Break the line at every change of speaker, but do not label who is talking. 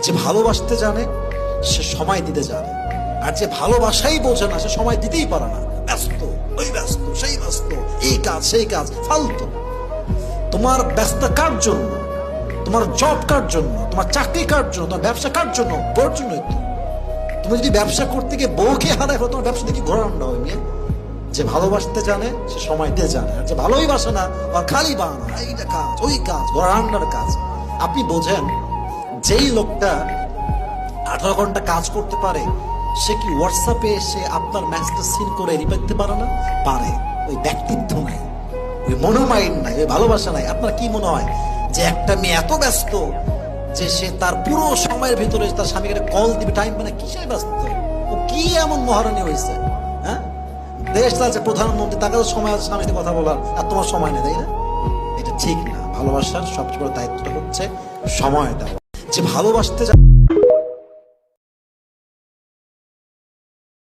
যে ভালোবাসতে জানে সে সময় দিতে জানে, আর যে ভালোবাসাই বোঝে না সে সময় দিতেই পারে না। ব্যস্ত, ওই ব্যস্ত, সেই ব্যস্ত, এই কাজ সেই কাজ, ফালতু। তোমার ব্যস্ত কার জন্য? তোমার জব কার জন্য? তোমার চাকরি কার জন্য? তোমার ব্যবসা কার জন্য? বউর জন্যই তো। তুমি যদি ব্যবসা করতে গিয়ে বউকে হারায় ফেলো, তোমার ব্যবসা দেখি ঘোরান্ডা হয় মেয়ে। যে ভালোবাসতে জানে সে সময় দিয়ে জানে, আর যে ভালোই বাসে না আর খালি বানা, এইটা কাজ ওই কাজ, ঘোরান্ডার কাজ। আপনি বোঝেন যেই লোকটা 18 ঘন্টা কাজ করতে পারে সে কি হোয়াটসঅ্যাপে এসে আপনার ম্যাসেজটা সিন করে রিপ্লাই দিতে পারে না? পারে। ওই ব্যক্তিত্ব নাই, ওই মনোমাইন্ড নাই, ওই ভালোবাসা নাই। আপনার কি মনে হয় যে একটা মেয়ে এত ব্যস্ত যে সে তার পুরো সময়ের ভিতরে তার স্বামীকে কল দিবে, টাইম মানে কিসের ব্যস্ত? ও কি এমন মহারানী হয়েছে? হ্যাঁ, দেশ চালছে প্রধানমন্ত্রী, তাকে তো সময় আছে স্বামীর সাথে কথা বলার, আর তোমার সময় নেই, তাই না? এটা ঠিক না। ভালোবাসার সবচেয়ে বড় দায়িত্বটা হচ্ছে সময় দেওয়া। যে ভালোবাসতে